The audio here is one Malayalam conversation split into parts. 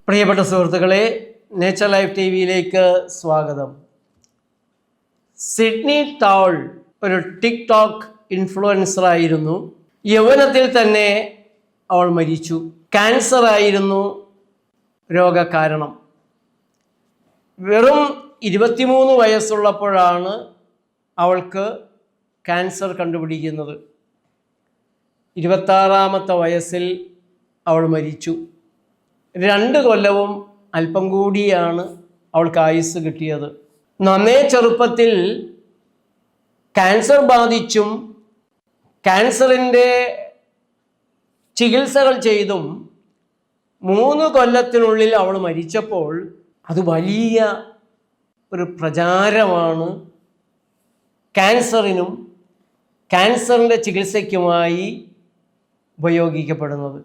പ്രിയപ്പെട്ട സുഹൃത്തുക്കളെ, നേച്ചർ ലൈഫ് ടി വിയിലേക്ക് സ്വാഗതം. സിഡ്നി ടൗൾ ഒരു ടിക്ടോക്ക് ഇൻഫ്ലുവൻസർ ആയിരുന്നു. യൗവനത്തിൽ തന്നെ അവൾ മരിച്ചു. ക്യാൻസർ ആയിരുന്നു രോഗകാരണം. വെറും 23 വയസ്സുള്ളപ്പോഴാണ് അവൾക്ക് ക്യാൻസർ കണ്ടുപിടിക്കുന്നത്. 26-ാമത്തെ വയസ്സിൽ അവൾ മരിച്ചു. 2 കൊല്ലവും അല്പം കൂടിയാണ് അവൾക്ക് ആയുസ് കിട്ടിയത്. നന്നേ ചെറുപ്പത്തിൽ ക്യാൻസർ ബാധിച്ചും ക്യാൻസറിൻ്റെ ചികിത്സകൾ ചെയ്തും 3 കൊല്ലത്തിനുള്ളിൽ അവൾ മരിച്ചപ്പോൾ അത് വലിയ ഒരു പ്രചാരമാണ് ക്യാൻസറിനും ക്യാൻസറിൻ്റെ ചികിത്സയ്ക്കുമായി ഉപയോഗിക്കപ്പെടുന്നത്.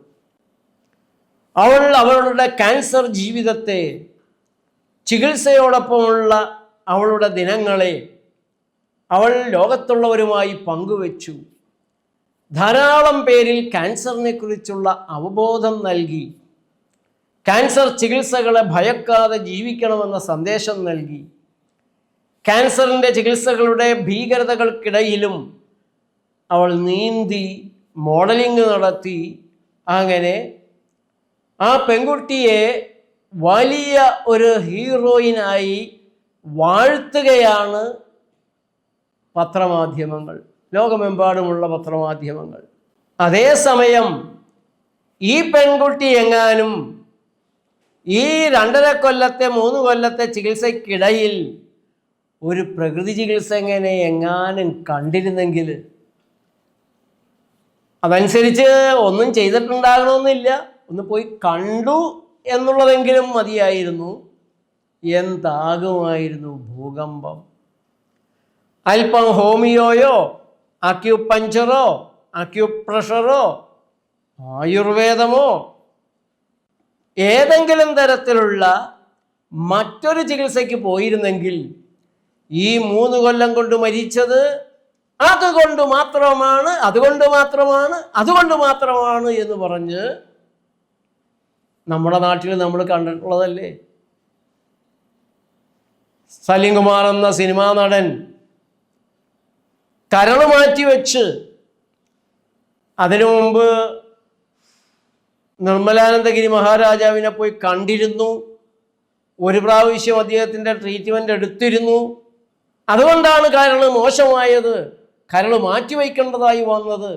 അവളുടെ ക്യാൻസർ ജീവിതത്തെ, ചികിത്സയോടൊപ്പമുള്ള അവളുടെ ദിനങ്ങളെ അവൾ ലോകത്തുള്ളവരുമായി പങ്കുവച്ചു. ധാരാളം പേരിൽ ക്യാൻസറിനെ കുറിച്ചുള്ള അവബോധം നൽകി. ക്യാൻസർ ചികിത്സകളെ ഭയക്കാതെ ജീവിക്കണമെന്ന സന്ദേശം നൽകി. ക്യാൻസറിൻ്റെ ചികിത്സകളുടെ ഭീകരതകൾക്കിടയിലും അവൾ നീന്തി മോഡലിംഗ് നടത്തി. അങ്ങനെ ആ പെൺകുട്ടിയെ വലിയ ഒരു ഹീറോയിനായി വാഴ്ത്തുകയാണ് പത്രമാധ്യമങ്ങൾ, ലോകമെമ്പാടുമുള്ള പത്രമാധ്യമങ്ങൾ. അതേസമയം ഈ പെൺകുട്ടി എങ്ങാനും ഈ 2.5 കൊല്ലത്തെ 3 കൊല്ലത്തെ ചികിത്സയ്ക്കിടയിൽ ഒരു പ്രകൃതി ചികിത്സ എങ്ങാനും കണ്ടിരുന്നെങ്കിൽ, അതനുസരിച്ച് ഒന്നും ചെയ്തിട്ടുണ്ടാകണമെന്നില്ല, ഒന്ന് പോയി കണ്ടു എന്നുള്ളതെങ്കിലും മതിയായിരുന്നു. എന്താകുമായിരുന്നു ഭൂകമ്പം! അല്പം ഹോമിയോയോ അക്യുപഞ്ചറോ അക്യുപ്രഷറോ ആയുർവേദമോ ഏതെങ്കിലും തരത്തിലുള്ള മറ്റൊരു ചികിത്സയ്ക്ക് പോയിരുന്നെങ്കിൽ ഈ 3 കൊല്ലം കൊണ്ട് മരിച്ചത് അതുകൊണ്ട് മാത്രമാണ് എന്ന് പറഞ്ഞ് നമ്മുടെ നാട്ടിൽ നമ്മൾ കണ്ടിട്ടുള്ളതല്ലേ. സലീം കുമാർ എന്ന സിനിമാ നടൻ കരൾ മാറ്റിവെച്ച് അതിനു മുമ്പ് നിർമ്മലാനന്ദഗിരി മഹാരാജാവിനെ പോയി കണ്ടിരുന്നു. 1 പ്രാവശ്യം അദ്ദേഹത്തിൻ്റെ ട്രീറ്റ്മെൻ്റ് എടുത്തിരുന്നു. അതുകൊണ്ടാണ് കരൾ മോശമായത്, കരൾ മാറ്റിവെക്കേണ്ടതായി വന്നത്.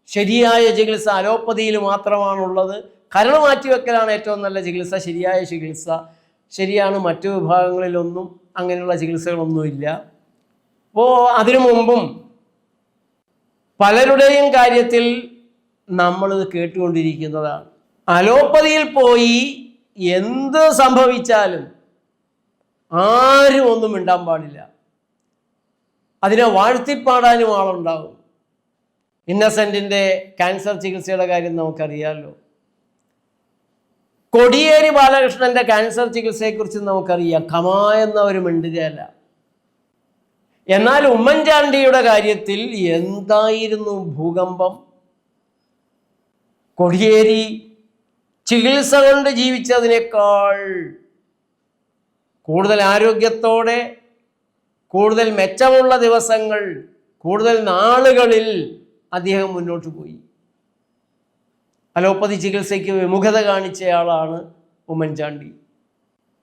ശരിയായ ചികിത്സ അലോപ്പതിയിൽ മാത്രമാണുള്ളത്. കരൾ മാറ്റിവെക്കലാണ് ഏറ്റവും നല്ല ചികിത്സ, ശരിയായ ചികിത്സ. ശരിയാണ്, മറ്റു വിഭാഗങ്ങളിലൊന്നും അങ്ങനെയുള്ള ചികിത്സകളൊന്നുമില്ല. അപ്പോൾ അതിനു മുമ്പും പലരുടെയും കാര്യത്തിൽ നമ്മളിത് കേട്ടുകൊണ്ടിരിക്കുന്നതാണ്. അലോപ്പതിയിൽ പോയി എന്ത് സംഭവിച്ചാലും ആരും ഒന്നും മിണ്ടാൻ പാടില്ല. അതിനെ വാഴ്ത്തിപ്പാടാനും ആളുണ്ടാവും. ഇന്നസെൻറ്റിൻ്റെ ക്യാൻസർ ചികിത്സയുടെ കാര്യം നമുക്കറിയാമല്ലോ. കോടിയേരി ബാലകൃഷ്ണൻ്റെ ക്യാൻസർ ചികിത്സയെക്കുറിച്ച് നമുക്കറിയാം. കമാ എന്നവർ മിണ്ടുകയല്ല. എന്നാൽ ഉമ്മൻചാണ്ടിയുടെ കാര്യത്തിൽ എന്തായിരുന്നു ഭൂകമ്പം! കോടിയേരി ചികിത്സ കൊണ്ട് ജീവിച്ചതിനേക്കാൾ കൂടുതൽ ആരോഗ്യത്തോടെ, കൂടുതൽ മെച്ചമുള്ള ദിവസങ്ങൾ, കൂടുതൽ നാളുകളിൽ അദ്ദേഹം മുന്നോട്ട് പോയി. അലോപ്പതി ചികിത്സയ്ക്ക് വിമുഖത കാണിച്ചയാളാണ് ഉമ്മൻചാണ്ടി.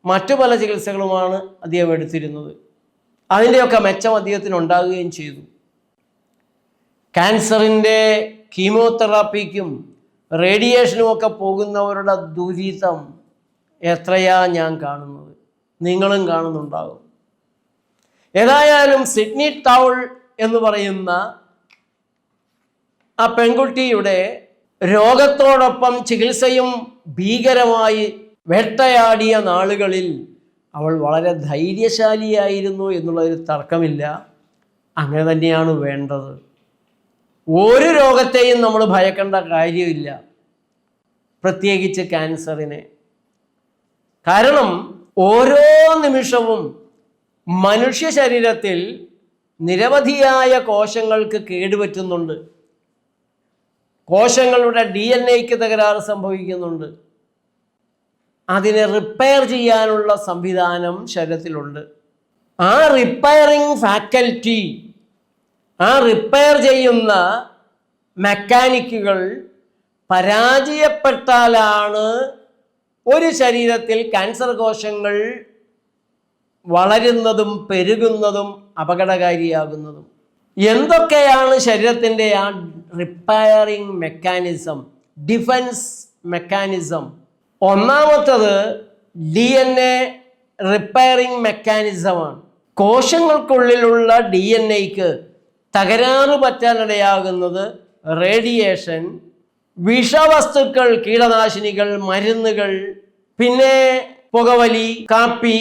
മറ്റു പല ചികിത്സകളുമാണ് അദ്ദേഹം എടുത്തിരുന്നത്. അതിൻ്റെയൊക്കെ മെച്ചം അദ്ദേഹത്തിന് ഉണ്ടാകുകയും ചെയ്തു. ക്യാൻസറിൻ്റെ കീമോതെറാപ്പിക്കും റേഡിയേഷനുമൊക്കെ പോകുന്നവരുടെ ദുരിതം എത്രയാ ഞാൻ കാണുന്നത്, നിങ്ങളും കാണുന്നുണ്ടാകും. ഏതായാലും സിഡ്നി ടൗൾ എന്ന് പറയുന്ന ആ പെൺകുട്ടിയുടെ രോഗത്തോടൊപ്പം ചികിത്സയും ഭീകരമായി വേട്ടയാടിയ നാളുകളിൽ അവൾ വളരെ ധൈര്യശാലിയായിരുന്നു എന്നുള്ളൊരു തർക്കമില്ല. അങ്ങനെ തന്നെയാണ് വേണ്ടത്. ഒരു രോഗത്തെയും നമ്മൾ ഭയക്കേണ്ട കാര്യമില്ല, പ്രത്യേകിച്ച് ക്യാൻസറിനെ. കാരണം ഓരോ നിമിഷവും മനുഷ്യ ശരീരത്തിൽ നിരവധിയായ കോശങ്ങൾക്ക് കേടുപറ്റുന്നുണ്ട്. കോശങ്ങളുടെ DNA തകരാറ് സംഭവിക്കുന്നുണ്ട്. അതിനെ റിപ്പയർ ചെയ്യാനുള്ള സംവിധാനം ശരീരത്തിലുണ്ട്. ആ റിപ്പയറിംഗ് ഫാക്കൽറ്റി, ആ റിപ്പയർ ചെയ്യുന്ന മെക്കാനിക്കുകൾ പരാജയപ്പെട്ടാലാണ് ഒരു ശരീരത്തിൽ ക്യാൻസർ കോശങ്ങൾ വളരുന്നതും പെരുകുന്നതും അപകടകാരിയാകുന്നതും. എന്തൊക്കെയാണ് ശരീരത്തിൻ്റെ ആ റിപ്പയറിംഗ് മെക്കാനിസം, ഡിഫൻസ് മെക്കാനിസം? ഒന്നാമത്തത് DNA റിപ്പയറിംഗ് മെക്കാനിസമാണ്. കോശങ്ങൾക്കുള്ളിലുള്ള DNA-ക്ക് തകരാറ് പറ്റാനിടയാകുന്നത് റേഡിയേഷൻ, വിഷവസ്തുക്കൾ, കീടനാശിനികൾ, മരുന്നുകൾ, പിന്നെ പുകവലി, കാപ്പി,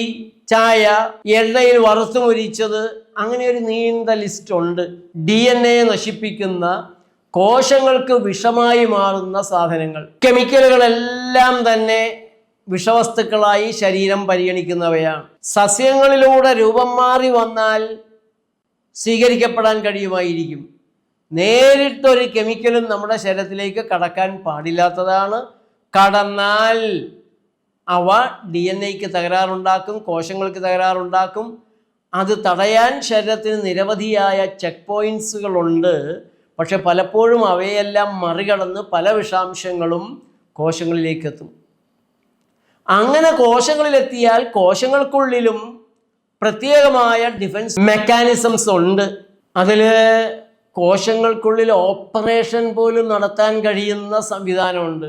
ചായ, എണ്ണയിൽ വറുത്തുമൊരിച്ചത്, അങ്ങനെ ഒരു നീണ്ട ലിസ്റ്റ് ഉണ്ട്. DNA നശിപ്പിക്കുന്ന, കോശങ്ങൾക്ക് വിഷമായി മാറുന്ന സാധനങ്ങൾ. കെമിക്കലുകളെല്ലാം തന്നെ വിഷവസ്തുക്കളായി ശരീരം പരിഗണിക്കുന്നവയാണ്. സസ്യങ്ങളിലൂടെ രൂപം മാറി വന്നാൽ സ്വീകരിക്കപ്പെടാൻ കഴിയുമായിരിക്കും. നേരിട്ടൊരു കെമിക്കലും നമ്മുടെ ശരീരത്തിലേക്ക് കടക്കാൻ പാടില്ലാത്തതാണ്. കടന്നാൽ അവ DNA-ക്ക് തകരാറുണ്ടാക്കും, കോശങ്ങൾക്ക് തകരാറുണ്ടാക്കും. അത് തടയാൻ ശരീരത്തിന് നിരവധിയായ ചെക്ക് പോയിൻറ്റ്സുകളുണ്ട്. പക്ഷെ പലപ്പോഴും അവയെല്ലാം മറികടന്ന് പല വിഷാംശങ്ങളും കോശങ്ങളിലേക്ക് എത്തും. അങ്ങനെ കോശങ്ങളിലെത്തിയാൽ കോശങ്ങൾക്കുള്ളിലും പ്രത്യേകമായ ഡിഫൻസ് മെക്കാനിസംസ് ഉണ്ട്. അതിൽ കോശങ്ങൾക്കുള്ളിൽ ഓപ്പറേഷൻ പോലും നടത്താൻ കഴിയുന്ന സംവിധാനമുണ്ട്.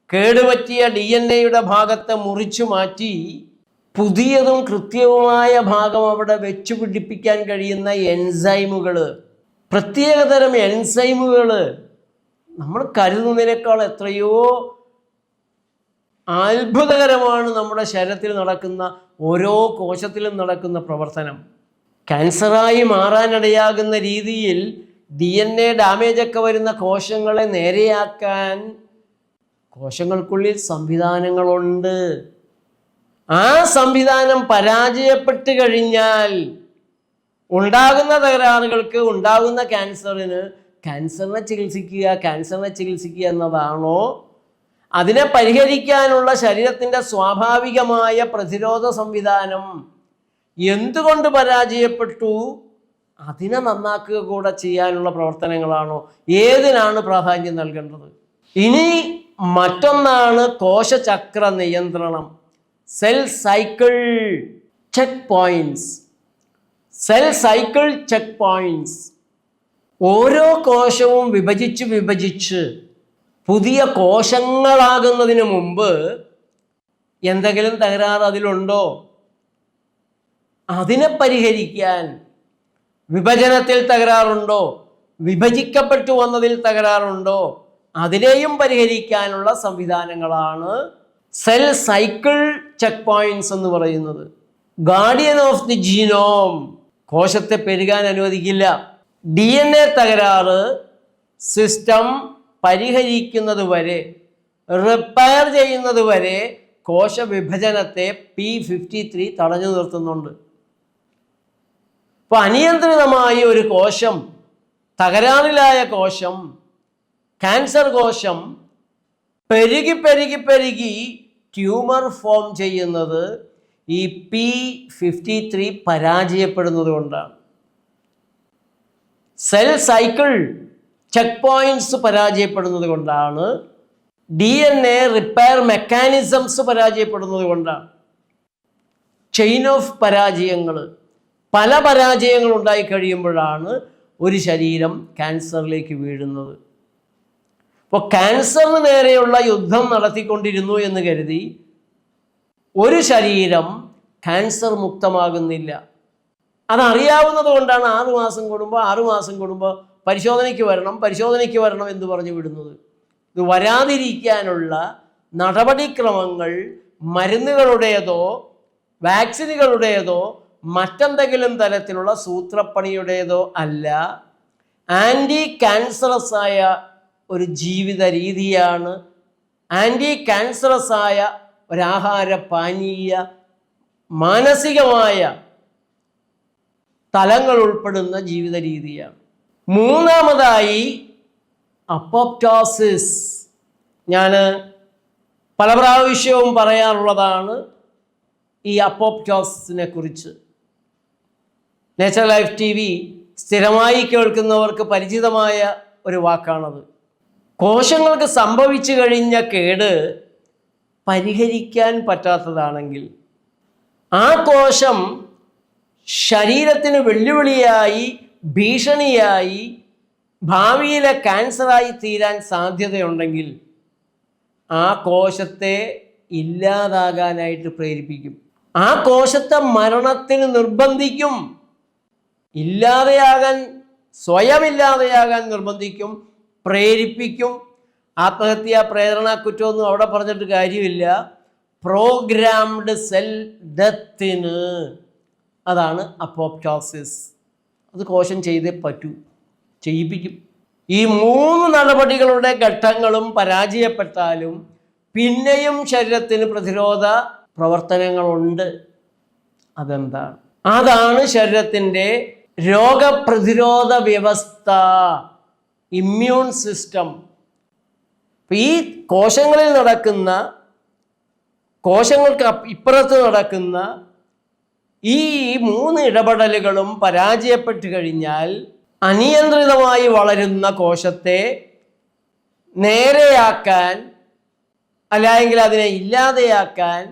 കേടുപറ്റിയ DNA-യുടെ ഭാഗത്തെ മുറിച്ചു മാറ്റി പുതിയതും കൃത്യവുമായ ഭാഗം അവിടെ വെച്ചു പിടിപ്പിക്കാൻ കഴിയുന്ന എൻസൈമുകൾ, പ്രത്യേകതരം എൻസൈമുകൾ, നമ്മൾ കരുതുന്നതിനേക്കാൾ എത്രയോ അത്ഭുതകരമാണ് നമ്മുടെ ശരീരത്തിൽ നടക്കുന്ന ഓരോ കോശത്തിലും നടക്കുന്ന പ്രവർത്തനം. ക്യാൻസറായി മാറാനിടയാകുന്ന രീതിയിൽ DNA ഡാമേജൊക്കെ വരുന്ന കോശങ്ങളെ നേരെയാക്കാൻ കോശങ്ങൾക്കുള്ളിൽ സംവിധാനങ്ങളുണ്ട്. ആ സംവിധാനം പരാജയപ്പെട്ട് കഴിഞ്ഞാൽ ഉണ്ടാകുന്ന തകരാറുകൾക്ക്, ഉണ്ടാകുന്ന ക്യാൻസറിനെ ചികിത്സിക്കുക എന്നതാണോ? അതിനെ പരിഹരിക്കാനുള്ള ശരീരത്തിൻ്റെ സ്വാഭാവികമായ പ്രതിരോധ സംവിധാനം എന്തുകൊണ്ട് പരാജയപ്പെട്ടു? അതിനെ നന്നാക്കുക കൂടെ ചെയ്യാനുള്ള പ്രവർത്തനങ്ങളാണോ? ഏതിനാണ് പ്രാധാന്യം നൽകേണ്ടത്? ഇനി മറ്റൊന്നാണ് കോശചക്ര നിയന്ത്രണം, സെൽ സൈക്കിൾ ചെക്ക് പോയിന്റ്സ്. ഓരോ കോശവും വിഭജിച്ച് പുതിയ കോശങ്ങളാകുന്നതിന് മുമ്പ് എന്തെങ്കിലും തകരാറ് അതിലുണ്ടോ? അതിനെ പരിഹരിക്കാൻ, വിഭജനത്തിൽ തകരാറുണ്ടോ, വിഭജിക്കപ്പെട്ടു വന്നതിൽ തകരാറുണ്ടോ, അതിനെയും പരിഹരിക്കാനുള്ള സംവിധാനങ്ങളാണ് സെൽ സൈക്കിൾ ചെക്ക് പോയിന്റ്സ് എന്ന് പറയുന്നത്. ഗാർഡിയൻ ഓഫ് ദി ജീനോം, കോശത്തെ പെരുകാൻ അനുവദിക്കില്ല. DNA തകരാറ് സിസ്റ്റം പരിഹരിക്കുന്നത് വരെ, റിപ്പയർ ചെയ്യുന്നത് വരെ കോശവിഭജനത്തെ P53 തടഞ്ഞു നിർത്തുന്നുണ്ട്. അപ്പോൾ അനിയന്ത്രിതമായി ഒരു കോശം, തകരാറിലായ കോശം, ക്യാൻസർ കോശം പെരുകി ട്യൂമർ ഫോം ചെയ്യുന്നത് ഈ P53 പരാജയപ്പെടുന്നത് കൊണ്ടാണ്. സെൽ സൈക്കിൾ ചെക്ക് പോയിന്റ്സ് പരാജയപ്പെടുന്നത് കൊണ്ടാണ്. DNA റിപ്പയർ മെക്കാനിസംസ് പരാജയപ്പെടുന്നത് കൊണ്ടാണ്. ചെയിൻ ഓഫ് പരാജയങ്ങൾ, പല പരാജയങ്ങൾ ഉണ്ടായി കഴിയുമ്പോഴാണ് ഒരു ശരീരം ക്യാൻസറിലേക്ക് വീഴുന്നത്. അപ്പോൾ ക്യാൻസറിന് നേരെയുള്ള യുദ്ധം നടത്തിക്കൊണ്ടിരുന്നു എന്ന് കരുതി ഒരു ശരീരം ക്യാൻസർ മുക്തമാകുന്നില്ല. അതറിയാവുന്നത് കൊണ്ടാണ് 6 മാസം കൂടുമ്പോൾ പരിശോധനയ്ക്ക് വരണം എന്ന് പറഞ്ഞു വിടുന്നത്. ഇത് വരാതിരിക്കാനുള്ള നടപടിക്രമങ്ങൾ മരുന്നുകളുടേതോ വാക്സിനുകളുടേതോ മറ്റെന്തെങ്കിലും തരത്തിലുള്ള സൂത്രപ്പണിയുടേതോ അല്ല. ആൻറ്റി ക്യാൻസറസ് ആയ ഒരു ജീവിത രീതിയാണ്, ആൻറ്റി ക്യാൻസറസ് ആയ ഒരാഹാര പാനീയ മാനസികമായ തലങ്ങൾ ഉൾപ്പെടുന്ന ജീവിത രീതിയാണ്. മൂന്നാമതായി അപ്പോപ്റ്റോസിസ്. ഞാൻ പല പ്രാവശ്യവും പറയാറുള്ളതാണ് ഈ അപ്പോപ്റ്റോസിസിനെ കുറിച്ച്. നേച്ചർ ലൈഫ് TV സ്ഥിരമായി കേൾക്കുന്നവർക്ക് പരിചിതമായ ഒരു വാക്കാണത്. കോശങ്ങൾക്ക് സംഭവിച്ചു കഴിഞ്ഞ കേട് പരിഹരിക്കാൻ പറ്റാത്തതാണെങ്കിൽ ആ കോശം ശരീരത്തിന് വെല്ലുവിളിയായി, ഭീഷണിയായി, ഭാവിയിലെ ക്യാൻസറായി തീരാൻ സാധ്യതയുണ്ടെങ്കിൽ ആ കോശത്തെ ഇല്ലാതാകാനായിട്ട് പ്രേരിപ്പിക്കും. ആ കോശത്തെ മരണത്തിന് നിർബന്ധിക്കും. സ്വയം ഇല്ലാതെയാകാൻ നിർബന്ധിക്കും, പ്രേരിപ്പിക്കും. ആത്മഹത്യ, പ്രേരണ, കുറ്റമൊന്നും അവിടെ പറഞ്ഞിട്ട് കാര്യമില്ല. പ്രോഗ്രാംഡ് സെൽ ഡെത്തിന്, അതാണ് അപ്പോപ്റ്റോസിസ്. അത് കോശം ചെയ്തേ പറ്റൂ, ചെയ്യിപ്പിക്കും. ഈ 3 നടപടികളുടെ ഘട്ടങ്ങളും പരാജയപ്പെട്ടാലും പിന്നെയും ശരീരത്തിന് പ്രതിരോധ പ്രവർത്തനങ്ങളുണ്ട്. അതെന്താണ്? അതാണ് ശരീരത്തിൻ്റെ രോഗപ്രതിരോധ വ്യവസ്ഥ, ഇമ്മ്യൂൺ സിസ്റ്റം. ഈ കോശങ്ങളിൽ നടക്കുന്ന, കോശങ്ങൾക്ക് ഇപ്പുറത്ത് നടക്കുന്ന ഈ 3 ഇടപെടലുകളും പരാജയപ്പെട്ടു കഴിഞ്ഞാൽ അനിയന്ത്രിതമായി വളരുന്ന കോശത്തെ നേരെയാക്കാൻ, അല്ലെങ്കിൽ അതിനെ ഇല്ലാതെയാക്കാൻ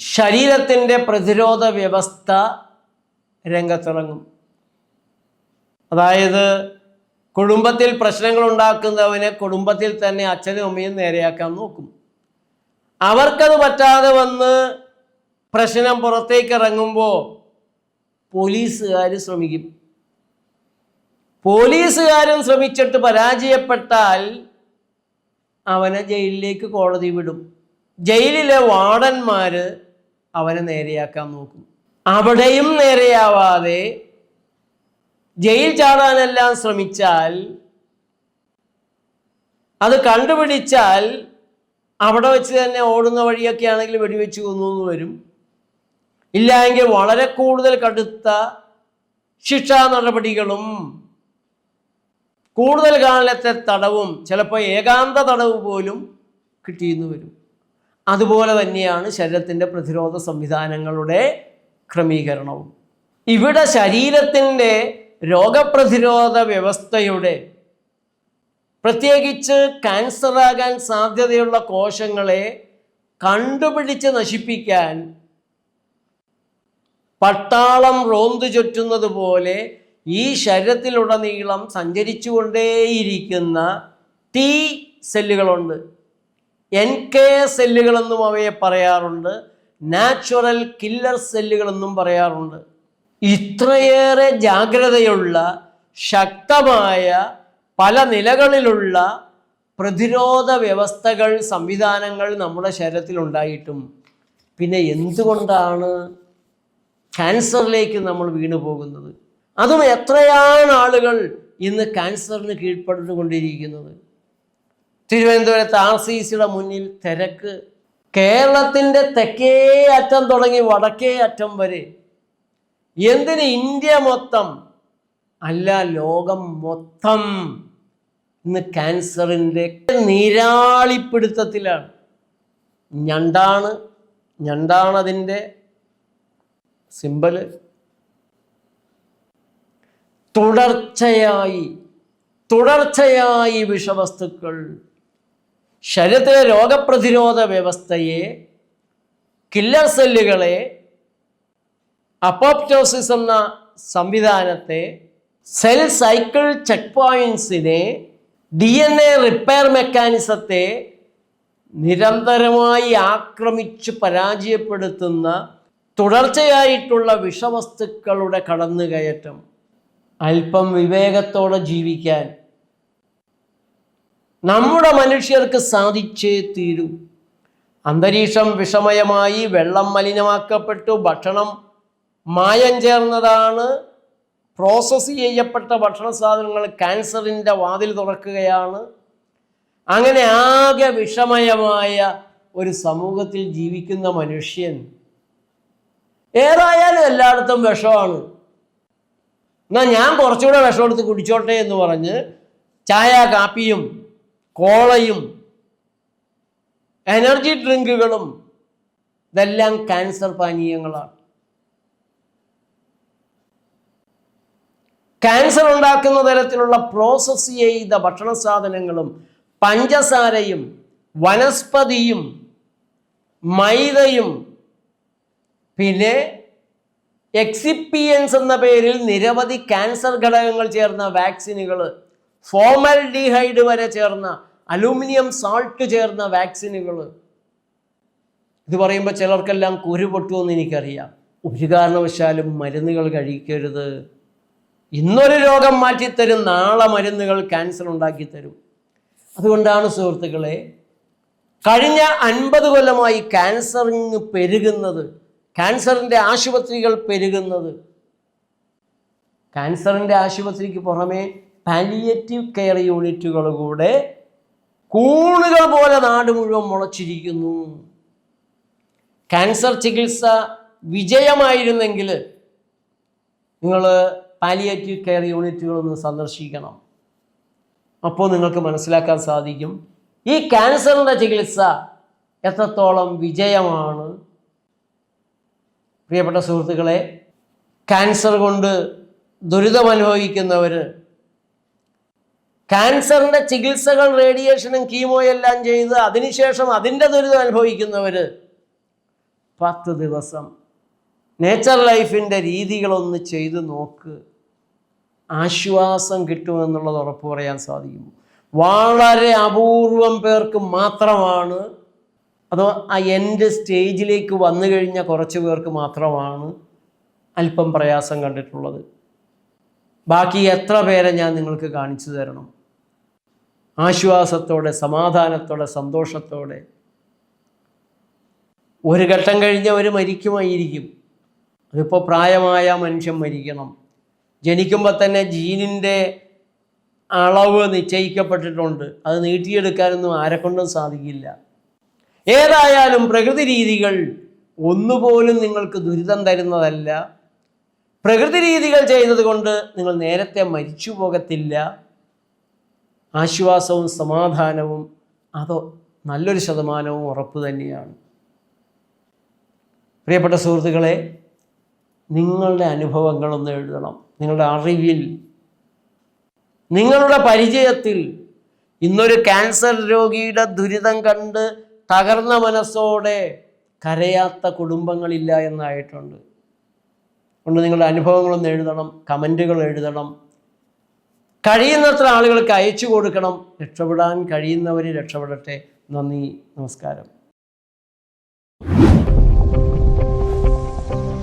ശരീരത്തിൻ്റെ പ്രതിരോധ വ്യവസ്ഥ രംഗത്തിറങ്ങും. അതായത് കുടുംബത്തിൽ പ്രശ്നങ്ങൾ ഉണ്ടാക്കുന്നവനെ കുടുംബത്തിൽ തന്നെ അച്ഛനും അമ്മയും നേരെയാക്കാൻ നോക്കും. അവർക്കത് പറ്റാതെ വന്ന് പ്രശ്നം പുറത്തേക്ക് ഇറങ്ങുമ്പോൾ പോലീസുകാർ ശ്രമിക്കും. പോലീസുകാരും ശ്രമിച്ചിട്ട് പരാജയപ്പെട്ടാൽ അവനെ ജയിലിലേക്ക് കോടതി വിടും. ജയിലിലെ വാർഡന്മാർ അവനെ നേരെയാക്കാൻ നോക്കും. അവിടെയും നേരെയാവാതെ ജയിൽ ചാടാനെല്ലാം ശ്രമിച്ചാൽ, അത് കണ്ടുപിടിച്ചാൽ അവിടെ വെച്ച് തന്നെ ഓടുന്ന വഴിയൊക്കെ ആണെങ്കിൽ വെടിവെച്ച് കൊന്നു വരും. ഇല്ല എങ്കിൽ വളരെ കൂടുതൽ കടുത്ത ശിക്ഷാ നടപടികളും കൂടുതൽ കാലത്തെ തടവും, ചിലപ്പോൾ ഏകാന്ത തടവ് പോലും കിട്ടിയെന്ന് വരും. അതുപോലെ തന്നെയാണ് ശരീരത്തിൻ്റെ പ്രതിരോധ സംവിധാനങ്ങളുടെ ക്രമീകരണവും. ഇവിടെ ശരീരത്തിൻ്റെ രോഗപ്രതിരോധ വ്യവസ്ഥയുടെ, പ്രത്യേകിച്ച് ക്യാൻസറാകാൻ സാധ്യതയുള്ള കോശങ്ങളെ കണ്ടുപിടിച്ച് നശിപ്പിക്കാൻ പട്ടാളം റോന്തു ചുറ്റുന്നത് പോലെ ഈ ശരീരത്തിലുടനീളം സഞ്ചരിച്ചു കൊണ്ടേയിരിക്കുന്ന T സെല്ലുകളുണ്ട്. NK സെല്ലുകളെന്നും അവയെ പറയാറുണ്ട്, നാച്ചുറൽ കില്ലർ സെല്ലുകളെന്നും പറയാറുണ്ട്. ഇത്രയേറെ ജാഗ്രതയുള്ള, ശക്തമായ, പല നിലകളിലുള്ള പ്രതിരോധ വ്യവസ്ഥകൾ, സംവിധാനങ്ങൾ നമ്മുടെ ശരീരത്തിലുണ്ടായിട്ടും പിന്നെ എന്തുകൊണ്ടാണ് ക്യാൻസറിലേക്ക് നമ്മൾ വീണു പോകുന്നത്? അതും എത്രയാണ് ആളുകൾ ഇന്ന് ക്യാൻസറിന് കീഴ്പ്പെട്ടുകൊണ്ടിരിക്കുന്നത്? തിരുവനന്തപുരത്ത് RCCയുടെ മുന്നിൽ തിരക്ക്. കേരളത്തിൻ്റെ തെക്കേ അറ്റം തുടങ്ങി വടക്കേ അറ്റം വരെ. എന്തിന് ഇന്ത്യ മൊത്തം അല്ല, ലോകം മൊത്തം ഇന്ന് ക്യാൻസറിൻ്റെ നീരാളിപ്പിടുത്തത്തിലാണ്. ഞണ്ടാണതിൻ്റെ സിമ്പല്. തുടർച്ചയായി വിഷവസ്തുക്കൾ ശരീരത്തിലെ രോഗപ്രതിരോധ വ്യവസ്ഥയെ, കില്ലർ സെല്ലുകളെ, അപ്പോപ്റ്റോസിസ് എന്ന സംവിധാനത്തെ, സെൽ സൈക്കിൾ ചെക്ക് പോയിന്റ്സിനെ, DNA റിപ്പയർ മെക്കാനിസത്തെ നിരന്തരമായി ആക്രമിച്ച് പരാജയപ്പെടുത്തുന്ന തുടർച്ചയായിട്ടുള്ള വിഷവസ്തുക്കളുടെ കടന്നുകയറ്റം. അല്പം വിവേകത്തോടെ ജീവിക്കാൻ നമ്മുടെ മനുഷ്യർക്ക് സാധിച്ചേ തീരൂ. അന്തരീക്ഷം വിഷമയമായി, വെള്ളം മലിനമാക്കപ്പെട്ടു, ഭക്ഷണം മായം ചേർന്നതാണ്, പ്രോസസ്സ് ചെയ്യപ്പെട്ട ഭക്ഷണ സാധനങ്ങൾ ക്യാൻസറിൻ്റെ വാതിൽ തുറക്കുകയാണ്. അങ്ങനെ ആകെ വിഷമയമായ ഒരു സമൂഹത്തിൽ ജീവിക്കുന്ന മനുഷ്യൻ ഏതായാലും എല്ലായിടത്തും വിഷമാണ്, എന്നാൽ ഞാൻ കുറച്ചുകൂടെ വിഷം എടുത്ത് കുടിച്ചോട്ടെ എന്ന് പറഞ്ഞ് ചായ, കാപ്പിയും കോളയും എനർജി ഡ്രിങ്കുകളും ഇതെല്ലാം ക്യാൻസർ പാനീയങ്ങളാണ്. ക്യാൻസർ ഉണ്ടാക്കുന്ന തരത്തിലുള്ള പ്രോസസ് ചെയ്ത ഭക്ഷണ സാധനങ്ങളും പഞ്ചസാരയും വനസ്പതിയും മൈദയും പിന്നെ എക്സിപ്പിയൻസ് എന്ന പേരിൽ നിരവധി ക്യാൻസർ ഘടകങ്ങൾ ചേർന്ന വാക്സിനുകൾ, ഫോമൽഡിഹൈഡ് വരെ ചേർന്ന, അലൂമിനിയം സാൾട്ട് ചേർന്ന വാക്സിനുകൾ. ഇത് പറയുമ്പോൾ ചിലർക്കെല്ലാം കുരു പൊട്ടുമെന്ന് എനിക്കറിയാം. ഒരു കാരണവശാലും മരുന്നുകൾ കഴിക്കരുത്. ഇന്നൊരു രോഗം മാറ്റിത്തരും, നാളെ മരുന്നുകൾ ക്യാൻസർ ഉണ്ടാക്കിത്തരും. അതുകൊണ്ടാണ് സുഹൃത്തുക്കളെ, കഴിഞ്ഞ 50 കൊല്ലമായി ക്യാൻസറിന് പെരുകുന്നത്, ക്യാൻസറിൻ്റെ ആശുപത്രികൾ പെരുകുന്നത്. ക്യാൻസറിൻ്റെ ആശുപത്രിക്ക് പുറമെ പാലിയേറ്റീവ് കെയർ യൂണിറ്റുകൾ കൂടെ കൂണുകൾ പോലെ നാട് മുഴുവൻ മുളച്ചിരിക്കുന്നു. ക്യാൻസർ ചികിത്സ വിജയമായിരുന്നെങ്കിൽ നിങ്ങൾ പാലിയേറ്റീവ് കെയർ യൂണിറ്റുകളൊന്ന് സന്ദർശിക്കണം. അപ്പോൾ നിങ്ങൾക്ക് മനസ്സിലാക്കാൻ സാധിക്കും ഈ ക്യാൻസറിൻ്റെ ചികിത്സ എത്രത്തോളം വിജയമാണ്. പ്രിയപ്പെട്ട സുഹൃത്തുക്കളെ, ക്യാൻസർ കൊണ്ട് ദുരിതമനുഭവിക്കുന്നവർ, ക്യാൻസറിൻ്റെ ചികിത്സകൾ റേഡിയേഷനും കീമോയെല്ലാം ചെയ്ത് അതിനുശേഷം അതിൻ്റെ ദുരിതം അനുഭവിക്കുന്നവർ 10 ദിവസം നേച്ചർ ലൈഫിൻ്റെ രീതികളൊന്ന് ചെയ്ത് നോക്ക്. ആശ്വാസം കിട്ടുമെന്നുള്ളത് ഉറപ്പ് പറയാൻ സാധിക്കും. വളരെ അപൂർവം പേർക്ക് മാത്രമാണ്, അതോ ആ എൻഡ് സ്റ്റേജിലേക്ക് വന്നു കഴിഞ്ഞ കുറച്ച് പേർക്ക് മാത്രമാണ് അല്പം പ്രയാസം കണ്ടിട്ടുള്ളത്. ബാക്കി എത്ര പേരെ ഞാൻ നിങ്ങൾക്ക് കാണിച്ചു തരണം? ആശ്വാസത്തോടെ, സമാധാനത്തോടെ, സന്തോഷത്തോടെ. ഒരു ഘട്ടം കഴിഞ്ഞവർ മരിക്കുമായിരിക്കും. അതിപ്പോൾ പ്രായമായ മനുഷ്യൻ മരിക്കണം. ജനിക്കുമ്പോൾ തന്നെ ജീനിൻ്റെ അളവ് നിശ്ചയിക്കപ്പെട്ടിട്ടുണ്ട്. അത് നീട്ടിയെടുക്കാനൊന്നും ആരെക്കൊണ്ടും സാധിക്കില്ല. ഏതായാലും പ്രകൃതി രീതികൾ ഒന്നുപോലും നിങ്ങൾക്ക് ദുരിതം തരുന്നതല്ല. പ്രകൃതി രീതികൾ ചെയ്യുന്നത് കൊണ്ട് നിങ്ങൾ നേരത്തെ മരിച്ചു പോകത്തില്ല. ആശ്വാസവും സമാധാനവും അതോ നല്ലൊരു ശതമാനവും ഉറപ്പ് തന്നെയാണ്. പ്രിയപ്പെട്ട സുഹൃത്തുക്കളെ, നിങ്ങളുടെ അനുഭവങ്ങളൊന്ന് എഴുതണം. നിങ്ങളുടെ അറിവിൽ, നിങ്ങളുടെ പരിചയത്തിൽ ഇന്നൊരു ക്യാൻസർ രോഗിയുടെ ദുരിതം കണ്ട് തകർന്ന മനസ്സോടെ കരയാത്ത കുടുംബങ്ങളില്ല എന്നായിട്ടുണ്ട്. അതുകൊണ്ട് നിങ്ങളുടെ അനുഭവങ്ങളൊന്ന് എഴുതണം, കമൻറ്റുകൾ എഴുതണം. കഴിയുന്നത്ര ആളുകൾക്ക് അയച്ചു കൊടുക്കണം. രക്ഷപ്പെടാൻ കഴിയുന്നവർ രക്ഷപ്പെടട്ടെ. നന്ദി, നമസ്കാരം.